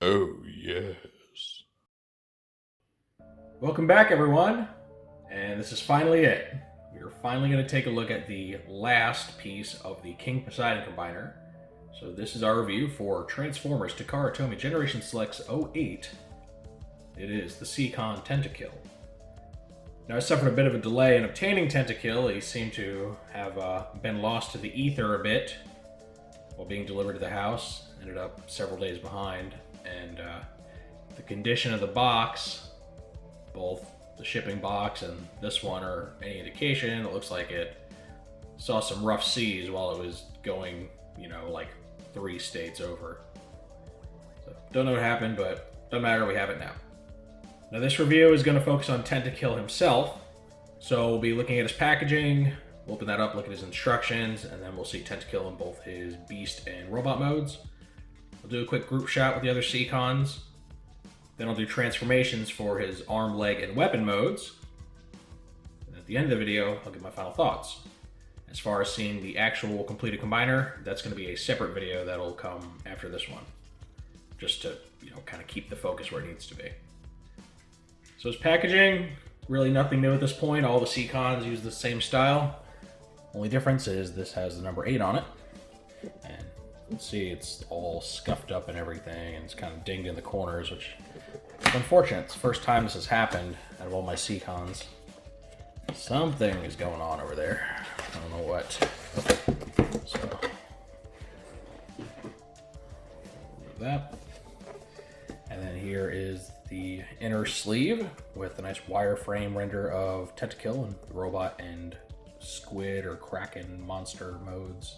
Oh, yes. Welcome back, everyone, and this is finally it. We're finally going to take a look at the last piece of the King Poseidon Combiner. So this is our review for Transformers TakaraTomy Generation Selects 08. It is the Seacon Tentakil. Now, I suffered a bit of a delay in obtaining Tentakil. He seemed to have been lost to the ether a bit while being delivered to the house. Ended up several days behind, and the condition of the box, both the shipping box and this one are any indication, it looks like it saw some rough seas while it was going, like 3 states over. So, don't know what happened, but doesn't matter, we have it now. Now this review is going to focus on Tentakil himself, so we'll be looking at his packaging, we'll open that up, look at his instructions, and then we'll see Tentakil in both his beast and robot modes. We'll do a quick group shot with the other Seacons. Then I'll do transformations for his arm, leg, and weapon modes. And at the end of the video, I'll give my final thoughts. As far as seeing the actual completed combiner, that's going to be a separate video that'll come after this one. Just to, kind of keep the focus where it needs to be. So his packaging, really nothing new at this point. All the Seacons use the same style. Only difference is this has the number 8 on it. And you can see it's all scuffed up and everything, and it's kind of dinged in the corners, which is unfortunate. It's the first time this has happened out of all my Seacons. Something is going on over there. I don't know what. So, remove that. And then here is the inner sleeve with a nice wireframe render of Tentakil and the robot and squid or kraken monster modes.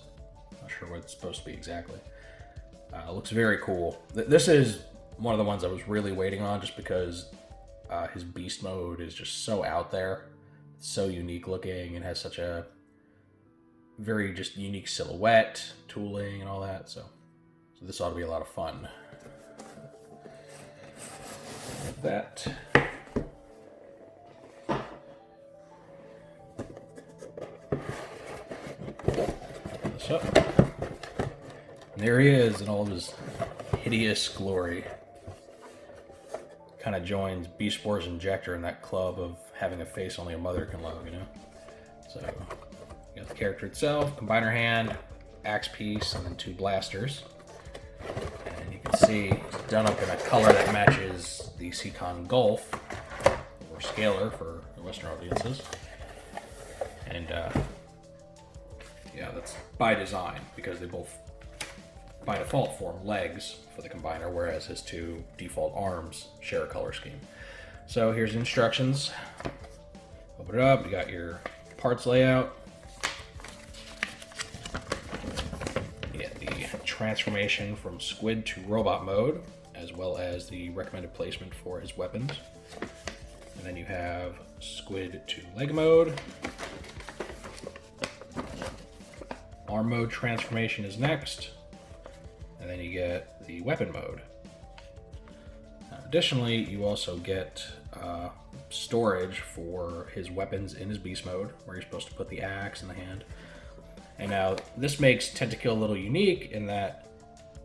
Not sure what it's supposed to be exactly. Looks very cool. This is one of the ones I was really waiting on, just because his beast mode is just so out there. It's so unique looking and has such a very just unique silhouette, tooling, and all that. So this ought to be a lot of fun. That. This up. And there he is in all of his hideous glory. Kind of joins Beast Wars Injector in that club of having a face only a mother can love, So, you got the character itself, combiner hand, axe piece, and then 2 blasters. And you can see it's done up in a color that matches the Seacon Gulf, or Scalar for the Western audiences. And, yeah, that's by design, because they both, by default, form legs for the combiner, whereas his 2 default arms share a color scheme. So here's the instructions. Open it up, you got your parts layout. You get the transformation from squid to robot mode, as well as the recommended placement for his weapons. And then you have squid to leg mode. Arm mode transformation is next. And then you get the weapon mode. Additionally, you also get storage for his weapons in his beast mode, where you're supposed to put the axe in the hand. And now this makes Tentakil a little unique in that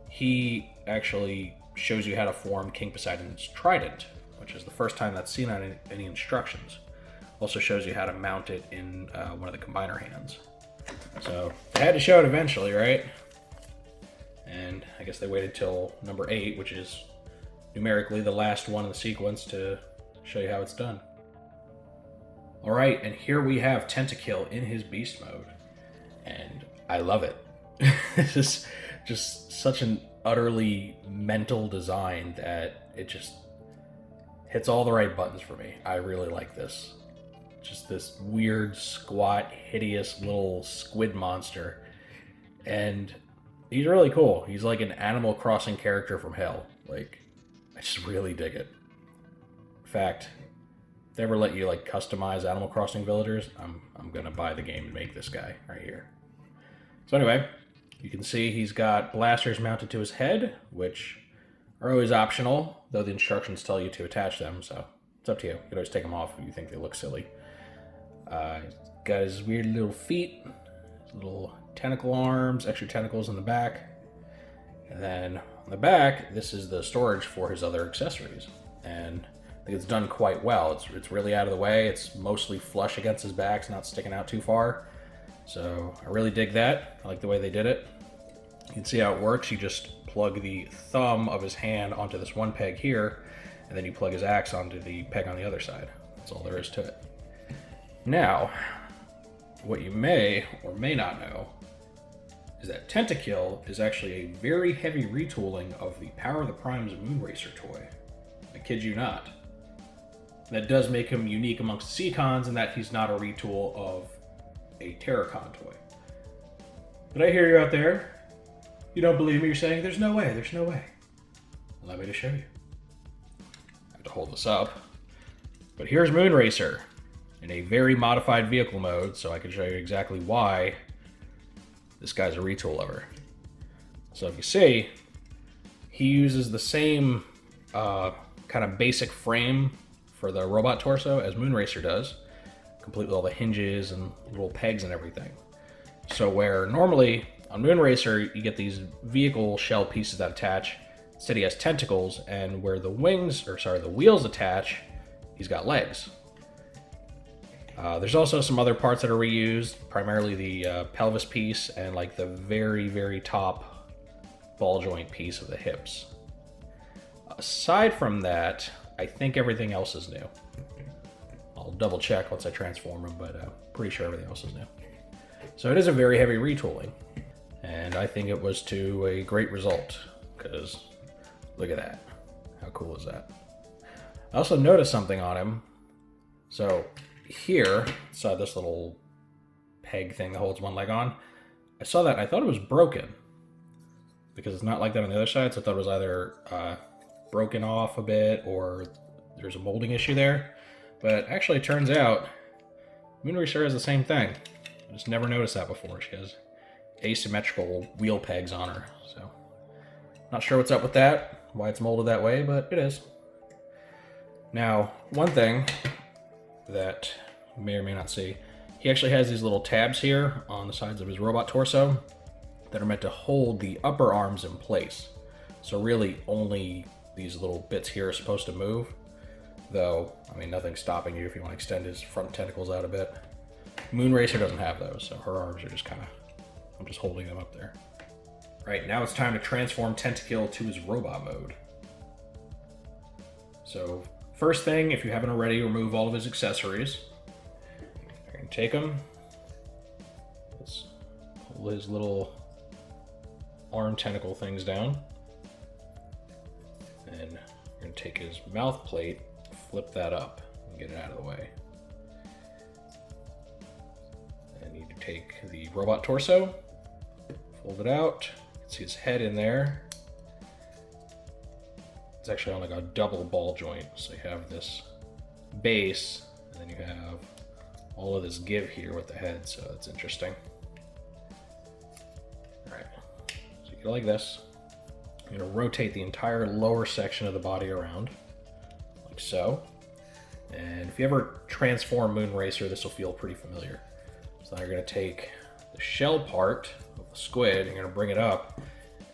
he actually shows you how to form King Poseidon's trident, which is the first time that's seen on any instructions. Also shows you how to mount it in one of the combiner hands. So they had to show it eventually, right? And I guess they waited till number 8, which is numerically the last one in the sequence, to show you how it's done. Alright, and here we have Tentakil in his beast mode. And I love it. This is just such an utterly mental design that it just hits all the right buttons for me. I really like this. Just this weird, squat, hideous little squid monster. And he's really cool. He's like an Animal Crossing character from hell. Like, I just really dig it. In fact, if they ever let you customize Animal Crossing villagers, I'm gonna buy the game and make this guy right here. So anyway, you can see he's got blasters mounted to his head, which are always optional, though the instructions tell you to attach them, so it's up to you. You can always take them off if you think they look silly. Got his weird little feet, little tentacle arms, extra tentacles in the back. And then on the back, this is the storage for his other accessories. And I think it's done quite well. It's really out of the way. It's mostly flush against his back. It's not sticking out too far. So I really dig that. I like the way they did it. You can see how it works. You just plug the thumb of his hand onto this one peg here, and then you plug his axe onto the peg on the other side. That's all there is to it. Now, what you may or may not know is that Tentakil is actually a very heavy retooling of the Power of the Prime's Moonracer toy. I kid you not. That does make him unique amongst Seacons in that he's not a retool of a Terracon toy. But I hear you out there. You don't believe me? You're saying, there's no way, there's no way. Allow me to show you. I have to hold this up. But here's Moonracer in a very modified vehicle mode, so I can show you exactly why this guy's a retool of her. So if you see, he uses the same kind of basic frame for the robot torso as Moonracer does, complete with all the hinges and little pegs and everything. So where normally on Moonracer you get these vehicle shell pieces that attach, instead he has tentacles, and where the wheels attach, he's got legs. There's also some other parts that are reused, primarily the pelvis piece and like the very, very top ball joint piece of the hips. Aside from that, I think everything else is new. I'll double check once I transform him, but pretty sure everything else is new. So it is a very heavy retooling, and I think it was to a great result, because look at that. How cool is that? I also noticed something on him. So here, inside this little peg thing that holds one leg on, I saw that and I thought it was broken, because it's not like that on the other side, so I thought it was either broken off a bit or there's a molding issue there. But actually it turns out Moonracer has the same thing. I just never noticed that before. She has asymmetrical wheel pegs on her, so not sure what's up with that, why it's molded that way, but it is. Now, one thing that you may or may not see, he actually has these little tabs here on the sides of his robot torso that are meant to hold the upper arms in place. So really only these little bits here are supposed to move, though, I mean, nothing's stopping you if you want to extend his front tentacles out a bit. Moonracer doesn't have those, so her arms are just kind of, I'm just holding them up there. Right, now it's time to transform Tentakil to his robot mode. So, first thing, if you haven't already, remove all of his accessories. You're going to take them. Let's pull his little arm tentacle things down. And you're going to take his mouth plate, flip that up, and get it out of the way. And you take the robot torso, fold it out. You can see his head in there. It's actually on like a double ball joint. So you have this base, and then you have all of this give here with the head, so it's interesting. All right, so you go like this. You're gonna rotate the entire lower section of the body around, like so. And if you ever transform Moonracer, this will feel pretty familiar. So now you're gonna take the shell part of the squid, you're gonna bring it up,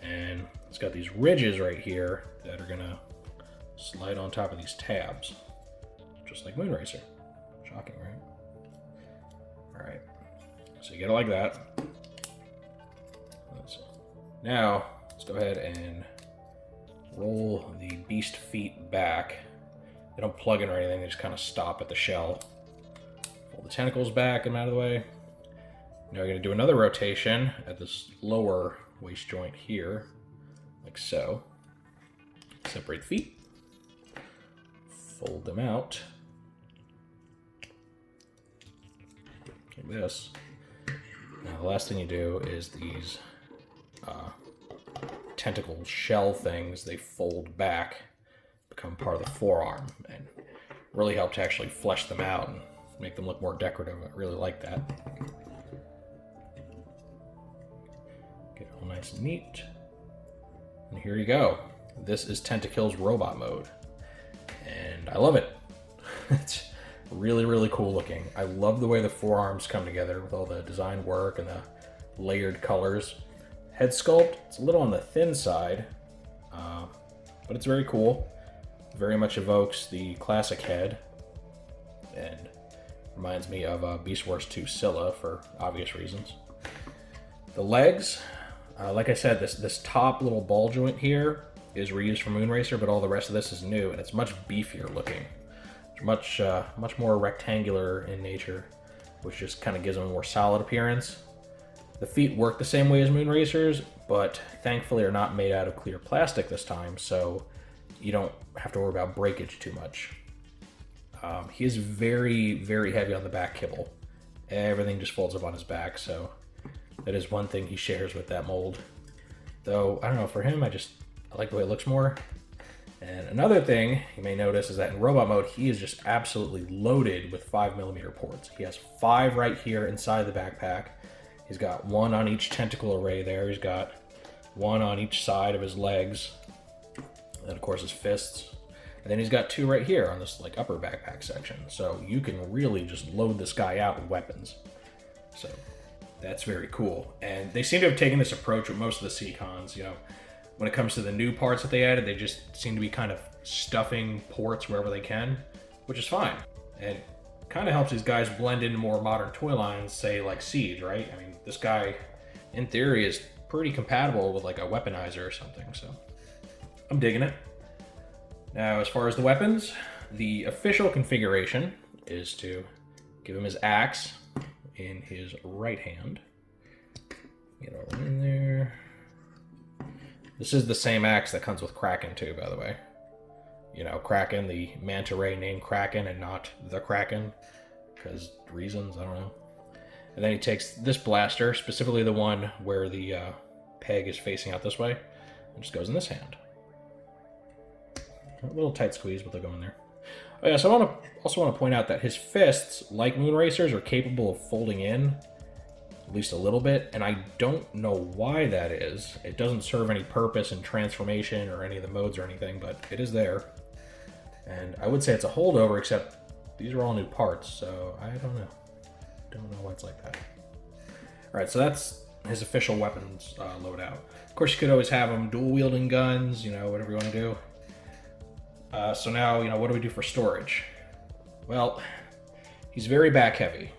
and it's got these ridges right here that are gonna slide on top of these tabs, just like Moonracer. Shocking, right? All right, so you get it like that. Now, let's go ahead and roll the beast feet back. They don't plug in or anything, they just kind of stop at the shell. Pull the tentacles back and out of the way. Now we're gonna do another rotation at this lower waist joint here, like so. Separate the feet, fold them out, like this. Now the last thing you do is these tentacle shell things, they fold back, become part of the forearm, and really help to actually flesh them out and make them look more decorative. I really like that. Get it all nice and neat. And here you go. This is Tentakil's robot mode. And I love it. It's really, really cool looking. I love the way the forearms come together with all the design work and the layered colors. head sculpt. It's a little on the thin side, but it's very cool. Very much evokes the classic head, and reminds me of Beast Wars 2 Scylla for obvious reasons. The legs, like I said, this top little ball joint here is reused from Moonracer, but all the rest of this is new, and it's much beefier looking. It's much more rectangular in nature, which just kind of gives them a more solid appearance. The feet work the same way as Moonracer's, but thankfully are not made out of clear plastic this time, so you don't have to worry about breakage too much. He is very, very heavy on the back kibble. Everything just folds up on his back, so that is one thing he shares with that mold. Though, I don't know, for him, I like the way it looks more. And another thing you may notice is that in robot mode, he is just absolutely loaded with 5mm ports. He has 5 right here inside the backpack. He's got 1 on each tentacle array there. He's got 1 on each side of his legs. And of course his fists. And then he's got 2 right here on this like upper backpack section. So you can really just load this guy out with weapons. So that's very cool. And they seem to have taken this approach with most of the Seacons, you know. When it comes to the new parts that they added, they just seem to be kind of stuffing ports wherever they can, which is fine. And kind of helps these guys blend into more modern toy lines, say like Siege, right? I mean, this guy, in theory, is pretty compatible with like a weaponizer or something, so I'm digging it. Now, as far as the weapons, the official configuration is to give him his axe in his right hand. Get all in there. This is the same axe that comes with Kraken too, by the way. You know, Kraken, the manta ray named Kraken and not the Kraken, because reasons, I don't know. And then he takes this blaster, specifically the one where the peg is facing out this way, and just goes in this hand. A little tight squeeze, but they'll go in there. Oh yeah, so I also want to point out that his fists, like Moonracer's, are capable of folding in, at least a little bit, and I don't know why that is. It doesn't serve any purpose in transformation or any of the modes or anything, but it is there. And I would say it's a holdover, except these are all new parts, so I don't know. Don't know why it's like that. Alright, so that's his official weapons loadout. Of course, you could always have him dual-wielding guns, you know, whatever you want to do. So now, you know, what do we do for storage? Well, he's very back-heavy.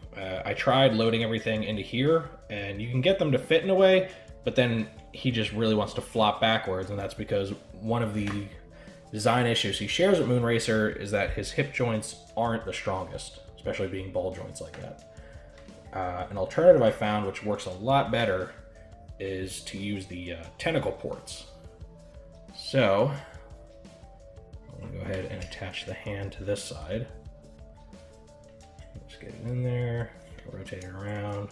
I tried loading everything into here, and you can get them to fit in a way, but then he just really wants to flop backwards, and that's because one of the design issues he shares with Moonracer is that his hip joints aren't the strongest, especially being ball joints like that. An alternative I found, which works a lot better, is to use the tentacle ports. So, I'm going to go ahead and attach the hand to this side. Just get it in there, rotate it around,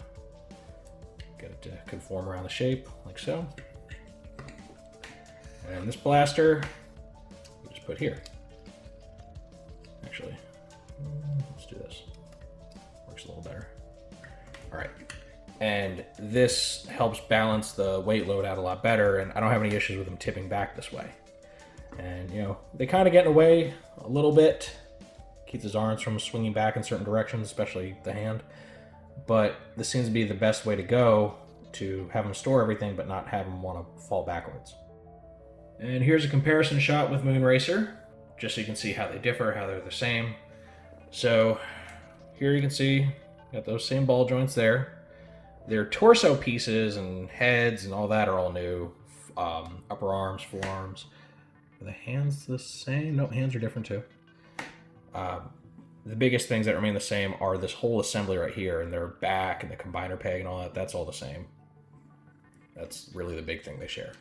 get it to conform around the shape, like so. And this blaster, we just put here. Actually, let's do this. Works a little better. All right. And this helps balance the weight load out a lot better, and I don't have any issues with them tipping back this way. And, you know, they kind of get in the way a little bit. Keeps his arms from swinging back in certain directions, especially the hand. But this seems to be the best way to go to have him store everything, but not have him want to fall backwards. And here's a comparison shot with Moonracer, just so you can see how they differ, how they're the same. So here you can see, got those same ball joints there. Their torso pieces and heads and all that are all new. Upper arms, forearms. Are the hands the same? No, hands are different too. The biggest things that remain the same are this whole assembly right here, and their back and the combiner peg and all that. That's all the same. That's really the big thing they share.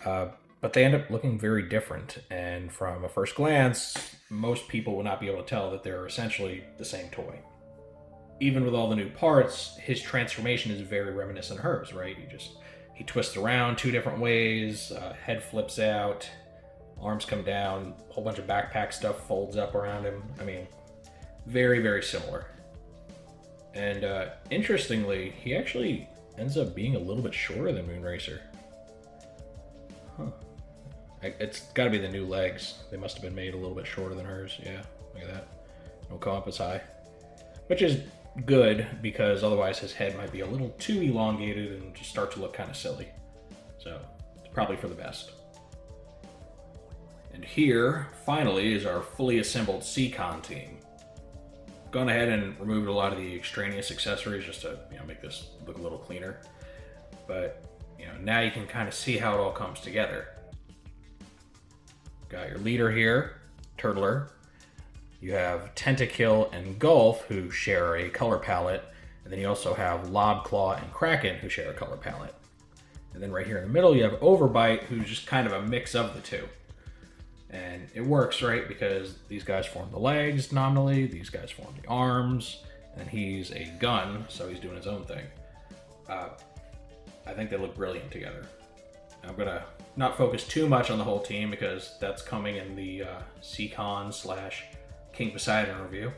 But they end up looking very different, and from a first glance, most people will not be able to tell that they're essentially the same toy. Even with all the new parts, his transformation is very reminiscent of hers, right? He twists around 2 different ways, head flips out, arms come down, a whole bunch of backpack stuff folds up around him. I mean, very, very similar. And interestingly, he actually ends up being a little bit shorter than Moonracer. Huh. It's got to be the new legs. They must have been made a little bit shorter than hers. Yeah, look at that. Don't come up as high. Which is good, because otherwise his head might be a little too elongated and just start to look kind of silly. So it's probably for the best. And here, finally, is our fully assembled Seacon team. Gone ahead and removed a lot of the extraneous accessories just to make this look a little cleaner. But now you can kind of see how it all comes together. Got your leader here, Turtler. You have Tentakil and Gulf, who share a color palette. And then you also have Lobclaw and Kraken, who share a color palette. And then right here in the middle, you have Overbite, who's just kind of a mix of the two. And it works, right? Because these guys form the legs nominally, these guys form the arms, and he's a gun, so he's doing his own thing. I think they look brilliant together. I'm gonna not focus too much on the whole team because that's coming in the Seacon / King Poseidon review.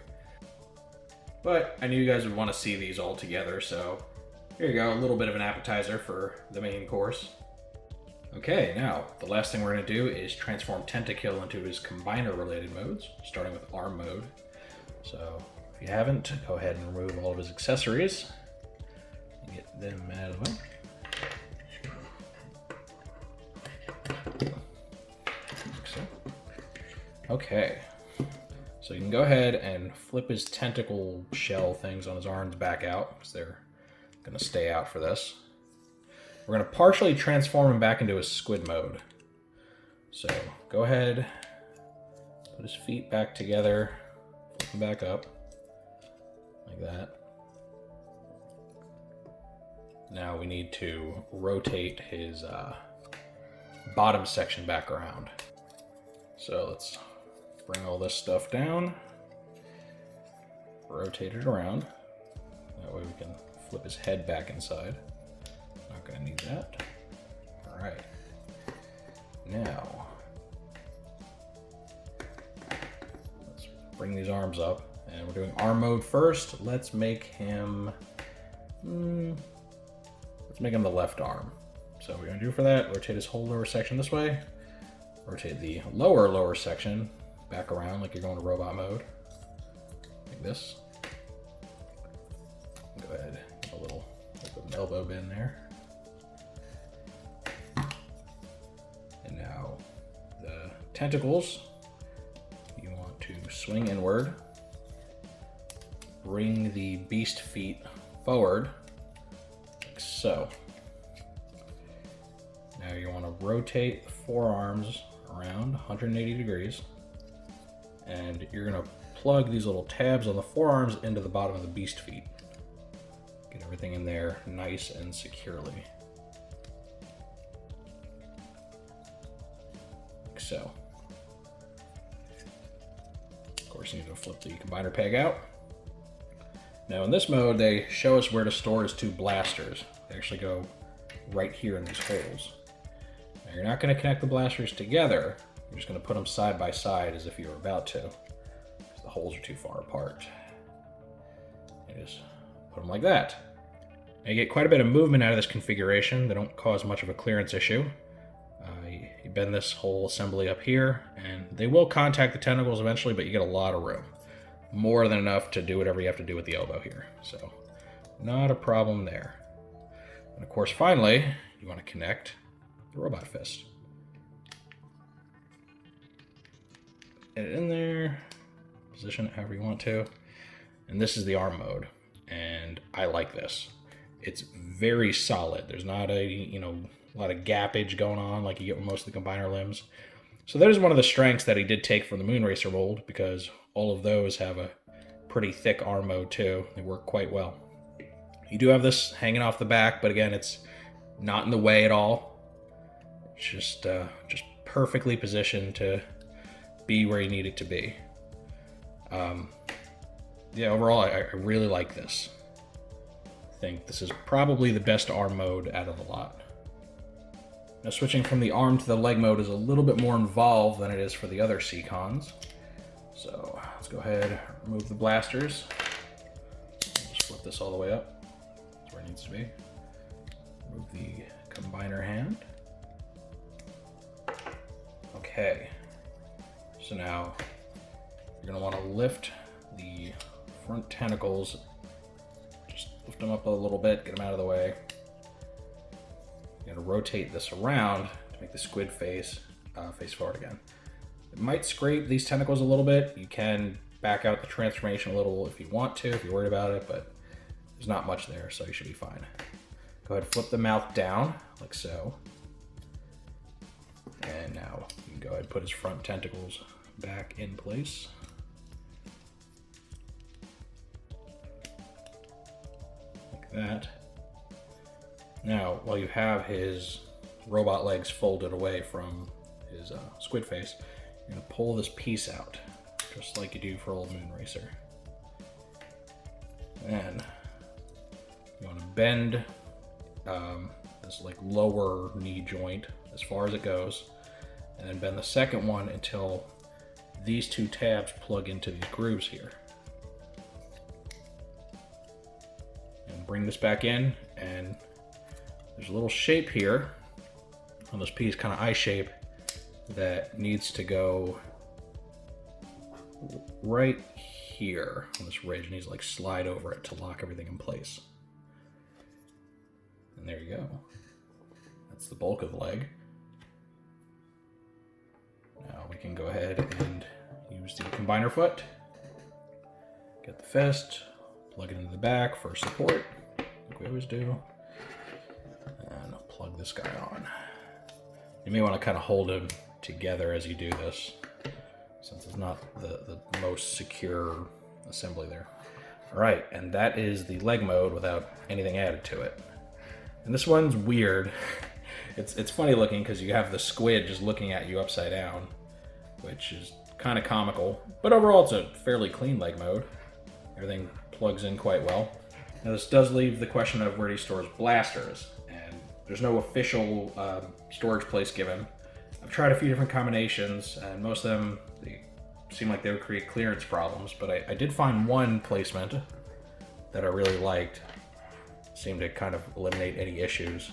But I knew you guys would want to see these all together, so here you go, a little bit of an appetizer for the main course. Okay, now the last thing we're going to do is transform Tentakil into his combiner related modes, starting with arm mode. So if you haven't, go ahead and remove all of his accessories and get them out of the way. Like so. Okay, so you can go ahead and flip his tentacle shell things on his arms back out because they're going to stay out for this. We're going to partially transform him back into his squid mode. So go ahead, put his feet back together, flip him back up, like that. Now we need to rotate his bottom section back around. So let's bring all this stuff down, rotate it around. That way we can flip his head back inside. Not gonna need that. All right. Now, let's bring these arms up, and we're doing arm mode first. Let's make him, the left arm. So what we're gonna do for that, rotate his whole lower section this way, rotate the lower section back around like you're going to robot mode, like this. Go ahead, a little elbow bend there. And now the tentacles, you want to swing inward, bring the beast feet forward, like so. Now you want to rotate the forearms around 180 degrees, and you're going to plug these little tabs on the forearms into the bottom of the beast feet. Get everything in there nice and securely. Like so. Of course, you need to flip the combiner peg out. Now in this mode, they show us where to store his two blasters. They actually go right here in these holes. Now you're not going to connect the blasters together. You're just going to put them side by side as if you were about to, because the holes are too far apart. You just put them like that. Now you get quite a bit of movement out of this configuration. They don't cause much of a clearance issue. You bend this whole assembly up here, and they will contact the tentacles eventually, but you get a lot of room. More than enough to do whatever you have to do with the elbow here. So, not a problem there. And of course, finally, you want to connect the robot fist. Get it in there, position it however you want to. And this is the arm mode, and I like this. It's very solid. There's not a lot of gappage going on like you get with most of the combiner limbs. So that is one of the strengths that he did take from the Moonracer mold, because all of those have a pretty thick arm mode too. They work quite well. You do have this hanging off the back, but again, it's not in the way at all. It's just perfectly positioned to be where you need it to be. Yeah, overall, I really like this. I think this is probably the best arm mode out of the lot. Now, switching from the arm to the leg mode is a little bit more involved than it is for the other Seacons. So let's go ahead, remove the blasters. Just flip this all the way up. That's where it needs to be. Remove the combiner hand. Okay. So now you're going to want to lift the front tentacles. Just lift them up a little bit, get them out of the way. you're gonna rotate this around to make the squid face face forward again. It might scrape these tentacles a little bit. You can back out the transformation a little if you want to, if you're worried about it, but there's not much there, so you should be fine. Go ahead and flip the mouth down, like so. And now you can go ahead and put his front tentacles back in place. Like that. Now, while you have his robot legs folded away from his squid face, you're gonna pull this piece out, just like you do for Old Moon Racer. And you wanna bend this like lower knee joint as far as it goes, and then bend the second one until these two tabs plug into these grooves here. And bring this back in, and there's a little shape here on this piece, kind of eye shape, that needs to go right here on this ridge. It needs to like slide over it to lock everything in place. And there you go. That's the bulk of the leg. Now we can go ahead and use the combiner foot. Get the fist, plug it into the back for support, like we always do. And I'll plug this guy on. You may want to kind of hold him together as you do this, since it's not the most secure assembly there. All right, and that is the leg mode without anything added to it. And this one's weird. It's funny looking because you have the squid just looking at you upside down, which is kind of comical. But overall, it's a fairly clean leg mode. Everything plugs in quite well. Now this does leave the question of where he stores blasters, and there's no official storage place given. I've tried a few different combinations, and most of them they seem like they would create clearance problems, but I did find one placement that I really liked. Seemed to kind of eliminate any issues.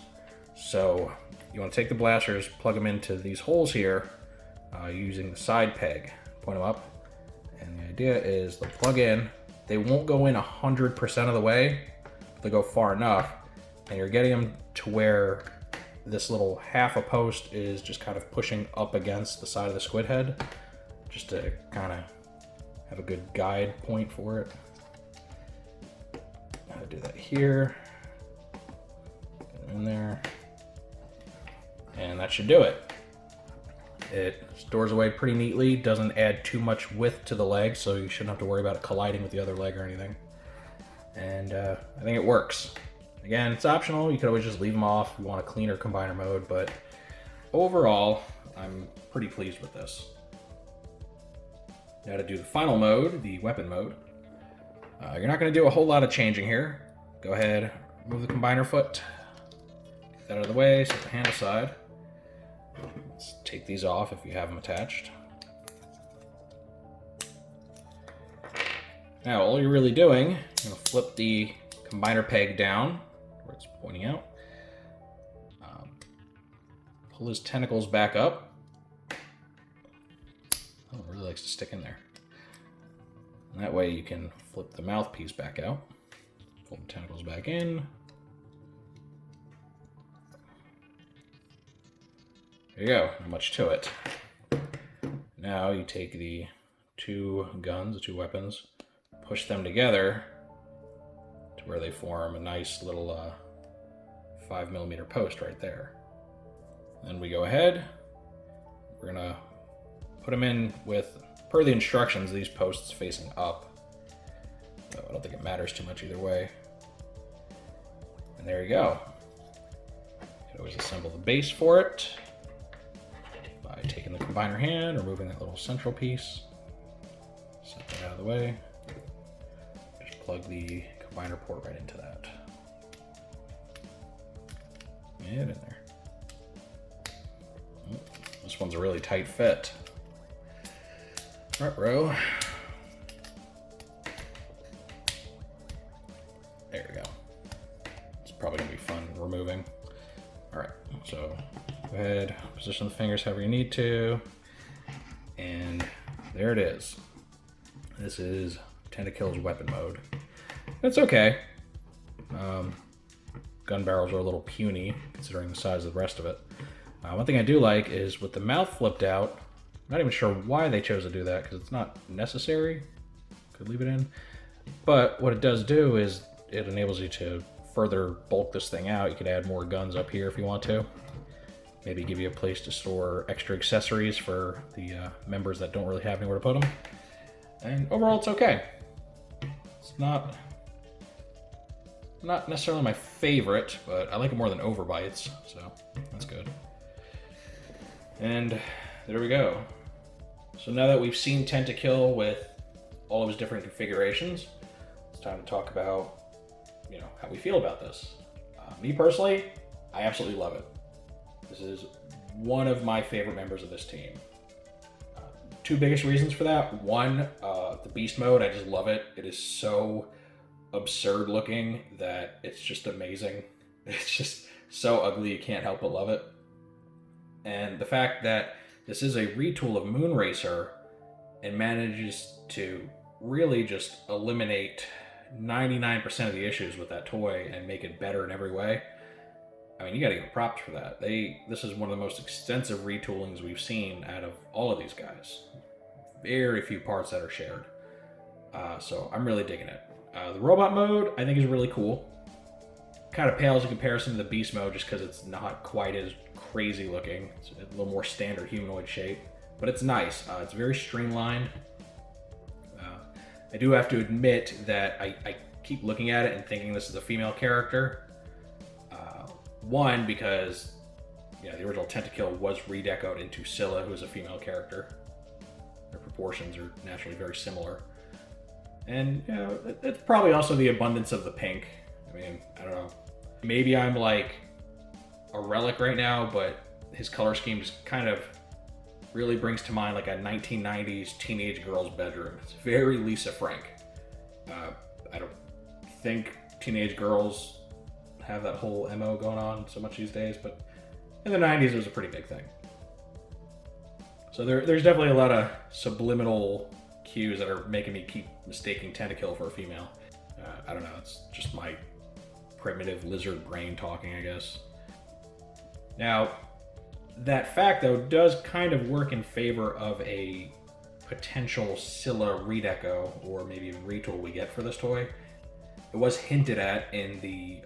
So you want to take the blasters, plug them into these holes here using the side peg. Point them up, and the idea is they'll plug in. They won't go in 100% of the way, but they'll go far enough, and you're getting them to where this little half a post is just kind of pushing up against the side of the squid head, just to kind of have a good guide point for it. I'll do that here. In there, and that should do it. It stores away pretty neatly, doesn't add too much width to the leg, so you shouldn't have to worry about it colliding with the other leg or anything. And I think it works. Again, it's optional. You could always just leave them off if you want a cleaner combiner mode, but overall, I'm pretty pleased with this. Now to do the final mode, the weapon mode, you're not going to do a whole lot of changing here. Go ahead, move the combiner foot. Get that out of the way, set the hand aside. Let's take these off if you have them attached. Now, all you're really doing, you're going to flip the combiner peg down where it's pointing out. Pull his tentacles back up. Oh, it really likes to stick in there. And that way you can flip the mouthpiece back out. Pull the tentacles back in. There you go, not much to it. Now you take the two guns, the two weapons, push them together to where they form a nice little 5mm post right there. Then we go ahead, we're gonna put them in with, per the instructions, these posts facing up. So I don't think it matters too much either way. And there you go. You can always assemble the base for it by taking the combiner hand, removing that little central piece, set that out of the way, just plug the combiner port right into that. And in there. This one's a really tight fit. Row. There we go. It's probably gonna be fun removing. All right, so go ahead, position the fingers however you need to, and there it is. This is Tentakil's weapon mode. It's okay. gun barrels are a little puny considering the size of the rest of it. One thing I do like is with the mouth flipped out, I'm not even sure why they chose to do that because it's not necessary. Could leave it in. But what it does do is it enables you to further bulk this thing out. You could add more guns up here if you want to. Maybe give you a place to store extra accessories for the members that don't really have anywhere to put them. And overall, it's okay. It's not necessarily my favorite, but I like it more than Overbites, so that's good. And there we go. So now that we've seen Tentakil with all of his different configurations, it's time to talk about, how we feel about this. Me personally, I absolutely love it. This is one of my favorite members of this team. Two biggest reasons for that. One, the beast mode, I just love it. It is so absurd looking that it's just amazing. It's just so ugly, you can't help but love it. And the fact that this is a retool of Moonracer and manages to really just eliminate 99% of the issues with that toy and make it better in every way. I mean, you gotta give props for that. This is one of the most extensive retoolings we've seen out of all of these guys. Very few parts that are shared. So I'm really digging it. The robot mode, I think, is really cool. Kind of pales in comparison to the beast mode just because it's not quite as crazy looking. It's a little more standard humanoid shape, but it's nice. It's very streamlined. I do have to admit that I keep looking at it and thinking this is a female character. One, because the original Tentakil was redecoed into Scylla, who is a female character. Their proportions are naturally very similar. And, it's probably also the abundance of the pink. I mean, I don't know. Maybe I'm like a relic right now, but his color scheme just kind of really brings to mind like a 1990s teenage girl's bedroom. It's very Lisa Frank. I don't think teenage girls have that whole MO going on so much these days, but in the 90s it was a pretty big thing. So there's definitely a lot of subliminal cues that are making me keep mistaking Tentakil for a female. I don't know, it's just my primitive lizard brain talking, I guess. Now, that fact, though, does kind of work in favor of a potential Scylla redeco, or maybe even retool we get for this toy. It was hinted at in the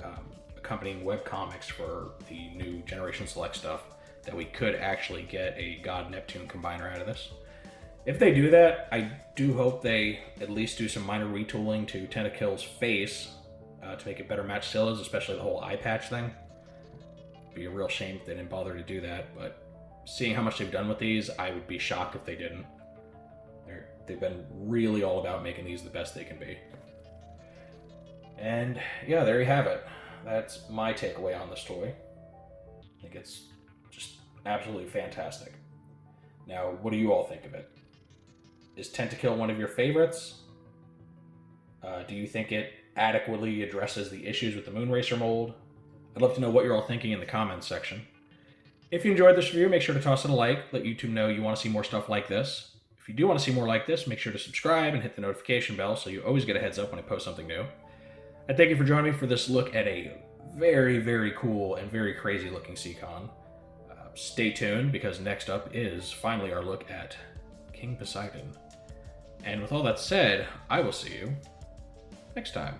accompanying webcomics for the new Generation Select stuff that we could actually get a God Neptune combiner out of this. If they do that, I do hope they at least do some minor retooling to Tentakil's face to make it better match Scylla's, especially the whole eye patch thing. It'd be a real shame if they didn't bother to do that, but seeing how much they've done with these, I would be shocked if they didn't. They've been really all about making these the best they can be. And yeah, there you have it. That's my takeaway on this toy. I think it's just absolutely fantastic. Now, what do you all think of it? Is Tentakil one of your favorites? Do you think it adequately addresses the issues with the Moonracer mold? I'd love to know what you're all thinking in the comments section. If you enjoyed this review, make sure to toss it a like. Let YouTube know you want to see more stuff like this. If you do want to see more like this, make sure to subscribe and hit the notification bell so you always get a heads up when I post something new. I thank you for joining me for this look at a very, very cool and very crazy looking Seacon. Stay tuned, because next up is finally our look at King Poseidon. And with all that said, I will see you next time.